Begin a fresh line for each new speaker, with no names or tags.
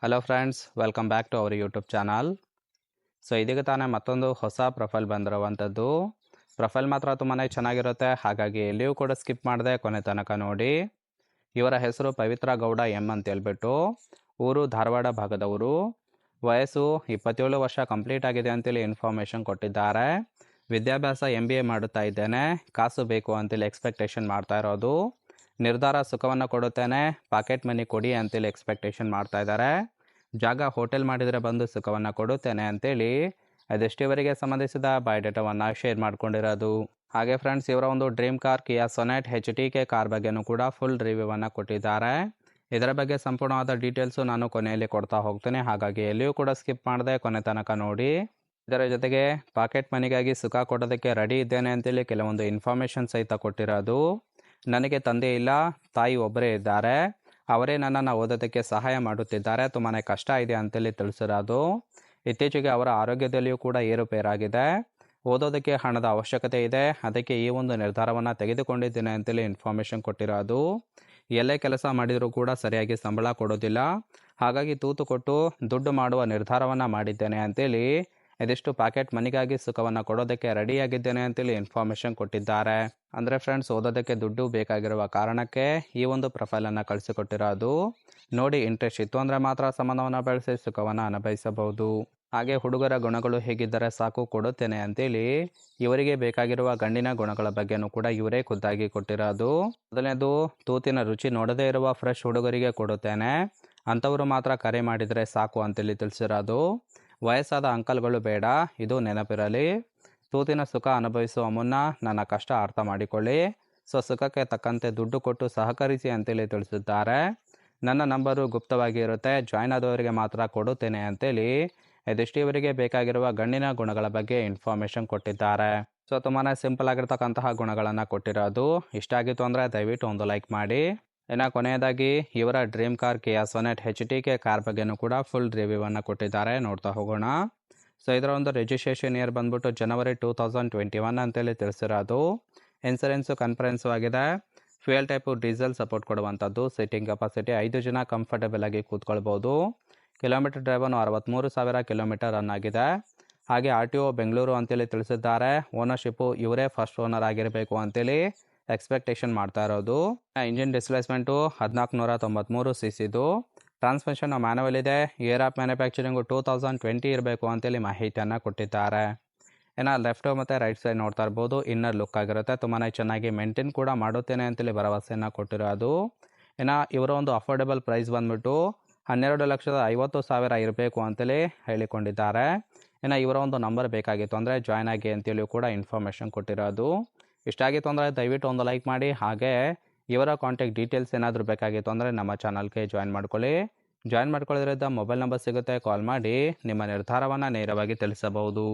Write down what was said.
Hello friends, welcome back to our YouTube channel. So ಇದೀಗ ತಾನೇ ಮತ್ತೊಂದು ಹೊಸ ಪ್ರೊಫೈಲ್ ಬಂದಿರುವಂಥದ್ದು. ಪ್ರೊಫೈಲ್ ಮಾತ್ರ ತುಂಬಾ ಚೆನ್ನಾಗಿರುತ್ತೆ, ಹಾಗಾಗಿ ಎಲ್ಲಿಯೂ ಕೂಡ ಸ್ಕಿಪ್ ಮಾಡದೆ ಕೊನೆ ತನಕ ನೋಡಿ. ಇವರ ಹೆಸರು ಪವಿತ್ರ ಗೌಡ ಎಂ ಅಂತ ಹೇಳ್ಬಿಟ್ಟು, ಊರು ಧಾರವಾಡ ಭಾಗದವರು. ವಯಸ್ಸು 27 ವರ್ಷ ಕಂಪ್ಲೀಟ್ ಆಗಿದೆ ಅಂತೇಳಿ ಇನ್ಫಾರ್ಮೇಷನ್ ಕೊಟ್ಟಿದ್ದಾರೆ. ವಿದ್ಯಾಭ್ಯಾಸ MBA ಮಾಡುತ್ತಾ ಇದ್ದೇನೆ, ಕಾಸು ಬೇಕು ಅಂತೇಳಿ ಎಕ್ಸ್ಪೆಕ್ಟೇಷನ್ ಮಾಡ್ತಾ ಇರೋದು. ನಿರ್ಧಾರ ಸುಖವನ್ನು ಕೊಡುತ್ತೇನೆ, ಪಾಕೆಟ್ ಮನಿ ಕೊಡಿ ಅಂತೇಳಿ ಎಕ್ಸ್ಪೆಕ್ಟೇಷನ್ ಮಾಡ್ತಾ ಇದ್ದಾರೆ. ಜಾಗ ಹೋಟೆಲ್ ಮಾಡಿದರೆ ಬಂದು ಸುಖವನ್ನು ಕೊಡುತ್ತೇನೆ ಅಂತೇಳಿ ಅದೆಷ್ಟು ಇವರಿಗೆ ಸಂಬಂಧಿಸಿದ ಬಯೋಡೇಟಾವನ್ನು ಶೇರ್ ಮಾಡ್ಕೊಂಡಿರೋದು. ಹಾಗೆ ಫ್ರೆಂಡ್ಸ್, ಇವರ ಒಂದು ಡ್ರೀಮ್ ಕಾರ್ ಕಿಯಾ ಸೊನೆಟ್ HTK ಕಾರ್ ಬಗ್ಗೆನೂ ಕೂಡ ಫುಲ್ ರಿವ್ಯೂವನ್ನು ಕೊಟ್ಟಿದ್ದಾರೆ. ಇದರ ಬಗ್ಗೆ ಸಂಪೂರ್ಣವಾದ ಡೀಟೇಲ್ಸು ನಾನು ಕೊನೆಯಲ್ಲಿ ಕೊಡ್ತಾ ಹೋಗ್ತೇನೆ, ಹಾಗಾಗಿ ಎಲ್ಲಿಯೂ ಕೂಡ ಸ್ಕಿಪ್ ಮಾಡದೆ ಕೊನೆ ತನಕ ನೋಡಿ. ಇದರ ಜೊತೆಗೆ ಪಾಕೆಟ್ ಮನಿಗಾಗಿ ಸುಖ ಕೊಡೋದಕ್ಕೆ ರೆಡಿ ಇದ್ದೇನೆ ಅಂತೇಳಿ ಕೆಲವೊಂದು ಇನ್ಫಾರ್ಮೇಷನ್ ಸಹಿತ ಕೊಟ್ಟಿರೋದು. ನನಗೆ ತಂದೆ ಇಲ್ಲ, ತಾಯಿ ಒಬ್ಬರೇ ಇದ್ದಾರೆ, ಅವರೇ ನನ್ನನ್ನು ಓದೋದಕ್ಕೆ ಸಹಾಯ ಮಾಡುತ್ತಿದ್ದಾರೆ, ತುಂಬಾ ಕಷ್ಟ ಇದೆ ಅಂತೇಳಿ ತಿಳಿಸಿರೋದು. ಇತ್ತೀಚೆಗೆ ಅವರ ಆರೋಗ್ಯದಲ್ಲಿಯೂ ಕೂಡ ಏರುಪೇರಾಗಿದೆ, ಓದೋದಕ್ಕೆ ಹಣದ ಅವಶ್ಯಕತೆ ಇದೆ, ಅದಕ್ಕೆ ಈ ಒಂದು ನಿರ್ಧಾರವನ್ನು ತೆಗೆದುಕೊಂಡಿದ್ದೇನೆ ಅಂತೇಳಿ ಇನ್ಫಾರ್ಮೇಷನ್ ಕೊಟ್ಟಿರೋದು. ಎಲ್ಲೇ ಕೆಲಸ ಮಾಡಿದರೂ ಕೂಡ ಸರಿಯಾಗಿ ಸಂಬಳ ಕೊಡೋದಿಲ್ಲ, ಹಾಗಾಗಿ ತೂತು ಕೊಟ್ಟು ದುಡ್ಡು ಮಾಡುವ ನಿರ್ಧಾರವನ್ನು ಮಾಡಿದ್ದೇನೆ ಅಂತೇಳಿ ಇದಿಷ್ಟು ಪಾಕೆಟ್ ಮನಿಗಾಗಿ ಸುಖವನ್ನು ಕೊಡೋದಕ್ಕೆ ರೆಡಿಯಾಗಿದ್ದೇನೆ ಅಂತೇಳಿ ಇನ್ಫಾರ್ಮೇಷನ್ ಕೊಟ್ಟಿದ್ದಾರೆ. ಅಂದರೆ ಫ್ರೆಂಡ್ಸ್, ಓದೋದಕ್ಕೆ ದುಡ್ಡು ಬೇಕಾಗಿರುವ ಕಾರಣಕ್ಕೆ ಈ ಒಂದು ಪ್ರೊಫೈಲನ್ನು ಕಳಿಸಿಕೊಟ್ಟಿರೋದು. ನೋಡಿ, ಇಂಟ್ರೆಸ್ಟ್ ಇತ್ತು ಅಂದರೆ ಮಾತ್ರ ಸಂಬಂಧವನ್ನು ಬೆಳೆಸಿ ಸುಖವನ್ನು ಅನುಭವಿಸಬಹುದು. ಹಾಗೆ ಹುಡುಗರ ಗುಣಗಳು ಹೇಗಿದ್ದರೆ ಸಾಕು, ಕೊಡುತ್ತೇನೆ ಅಂತೇಳಿ ಇವರಿಗೆ ಬೇಕಾಗಿರುವ ಗಂಡಿನ ಗುಣಗಳ ಬಗ್ಗೆನೂ ಕೂಡ ಇವರೇ ಖುದ್ದಾಗಿ ಕೊಟ್ಟಿರೋದು. ಮೊದಲನೇದು, ತೂತಿನ ರುಚಿ ನೋಡದೇ ಇರುವ ಫ್ರೆಶ್ ಹುಡುಗರಿಗೆ ಕೊಡುತ್ತೇನೆ, ಅಂಥವರು ಮಾತ್ರ ಕರೆ ಮಾಡಿದರೆ ಸಾಕು ಅಂತೇಳಿ ತಿಳಿಸಿರೋದು. ವಯಸ್ಸಾದ ಅಂಕಲ್ಗಳು ಬೇಡ, ಇದು ನೆನಪಿರಲಿ. ತೂತಿನ ಸುಖ ಅನುಭವಿಸುವ ಮುನ್ನ ನನ್ನ ಕಷ್ಟ ಅರ್ಥ ಮಾಡಿಕೊಳ್ಳಿ, ಸೊ ಸುಖಕ್ಕೆ ತಕ್ಕಂತೆ ದುಡ್ಡು ಕೊಟ್ಟು ಸಹಕರಿಸಿ ಅಂತೇಳಿ ತಿಳಿಸಿದ್ದಾರೆ. ನನ್ನ ನಂಬರು ಗುಪ್ತವಾಗಿ ಇರುತ್ತೆ, ಜಾಯ್ನ್ ಆದವರಿಗೆ ಮಾತ್ರ ಕೊಡುತ್ತೇನೆ ಅಂತೇಳಿ ಇದಿಷ್ಟು ಇವರಿಗೆ ಬೇಕಾಗಿರುವ ಗಂಡಿನ ಗುಣಗಳ ಬಗ್ಗೆ ಇನ್ಫಾರ್ಮೇಷನ್ ಕೊಟ್ಟಿದ್ದಾರೆ. ಸೊ ತುಂಬಾ ಸಿಂಪಲ್ ಆಗಿರ್ತಕ್ಕಂತಹ ಗುಣಗಳನ್ನು ಕೊಟ್ಟಿರೋದು. ಇಷ್ಟ ಆಗಿತ್ತು ಅಂದರೆ ದಯವಿಟ್ಟು ಒಂದು ಲೈಕ್ ಮಾಡಿ. ಇನ್ನು ಕೊನೆಯದಾಗಿ ಇವರ ಡ್ರೀಮ್ ಕಾರ್ ಕಿಯಾ ಸೊನೆಟ್ HTK ಕಾರ್ ಬಗ್ಗೆನೂ ಕೂಡ ಫುಲ್ ರಿವ್ಯೂವನ್ನು ಕೊಟ್ಟಿದ್ದಾರೆ, ನೋಡ್ತಾ ಹೋಗೋಣ. ಸೊ ಇದರ ಒಂದು ರಿಜಿಸ್ಟ್ರೇಷನ್ ಇಯರ್ ಬಂದ್ಬಿಟ್ಟು ಜನವರಿ 2021 ಅಂತೇಳಿ ತಿಳಿಸಿರೋದು. ಇನ್ಸೂರೆನ್ಸು ಕನ್ಫರೆನ್ಸು ಆಗಿದೆ. ಫ್ಯೂಯಲ್ ಟೈಪು ಡೀಸೆಲ್ ಸಪೋರ್ಟ್ ಕೊಡುವಂಥದ್ದು. ಸೀಟಿಂಗ್ ಕೆಪಾಸಿಟಿ 5 ಜನ ಕಂಫರ್ಟಬಲ್ ಆಗಿ ಕೂತ್ಕೊಳ್ಬೋದು. ಕಿಲೋಮೀಟರ್ ಡ್ರೈವನ್ನು 63,000 ಕಿಲೋಮೀಟರ್ ರನ್ ಆಗಿದೆ. ಹಾಗೆ RTO ಬೆಂಗಳೂರು ಅಂತೇಳಿ ತಿಳಿಸಿದ್ದಾರೆ. ಓನರ್ಶಿಪ್ಪು ಇವರೇ ಫಸ್ಟ್ ಓನರ್ ಆಗಿರಬೇಕು ಅಂತೇಳಿ ಎಕ್ಸ್ಪೆಕ್ಟೇಷನ್ ಮಾಡ್ತಾ ಇರೋದು. Engine displacement 1493 cc. Transmission manual ಇದೆ. ಇಯರ್ ಆಫ್ ಮ್ಯಾನುಫ್ಯಾಕ್ಚರಿಂಗು 2020 ಇರಬೇಕು ಅಂತೇಳಿ ಮಾಹಿತಿಯನ್ನು ಕೊಟ್ಟಿದ್ದಾರೆ. ಇನ್ನು ಲೆಫ್ಟ್ ಮತ್ತು ರೈಟ್ ಸೈಡ್ ನೋಡ್ತಾ ಇರ್ಬೋದು, ಇನ್ನರ್ ಲುಕ್ ಆಗಿರುತ್ತೆ, ತುಂಬಾ ಚೆನ್ನಾಗಿ ಮೇಂಟೈನ್ ಕೂಡ ಮಾಡುತ್ತೇನೆ ಅಂತೇಳಿ ಭರವಸೆಯನ್ನು ಕೊಟ್ಟಿರೋದು. ಇನ್ನು ಇವರ ಒಂದು ಅಫೋರ್ಡೆಬಲ್ ಪ್ರೈಸ್ ಬಂದ್ಬಿಟ್ಟು 12,50,000 ಇರಬೇಕು ಅಂತೇಳಿ ಹೇಳಿಕೊಂಡಿದ್ದಾರೆ. ಇನ್ನು ಇವರ ಒಂದು ನಂಬರ್ ಬೇಕಾಗಿತ್ತು ಅಂದರೆ ಜಾಯ್ನ್ ಆಗಿ ಅಂತೇಳಿ ಕೂಡ ಇನ್ಫಾರ್ಮೇಷನ್ ಕೊಟ್ಟಿರೋದು. ಇಷ್ಟ ಆಗಿತ್ತು ಅಂದರೆ ದಯವಿಟ್ಟು ಒಂದು ಲೈಕ್ ಮಾಡಿ. ಹಾಗೆ ಇವರ ಕಾಂಟ್ಯಾಕ್ಟ್ ಡೀಟೇಲ್ಸ್ ಏನಾದರೂ ಬೇಕಾಗಿತ್ತು ಅಂದರೆ ನಮ್ಮ ಚಾನಲ್ಗೆ ಜಾಯ್ನ್ ಮಾಡ್ಕೊಳ್ಳಿ. ಜಾಯ್ನ್ ಮಾಡ್ಕೊಳ್ಳೋದ್ರಿಂದ ಮೊಬೈಲ್ ನಂಬರ್ ಸಿಗುತ್ತೆ, ಕಾಲ್ ಮಾಡಿ ನಿಮ್ಮ ನಿರ್ಧಾರವನ್ನು ನೇರವಾಗಿ ತಿಳಿಸಬಹುದು.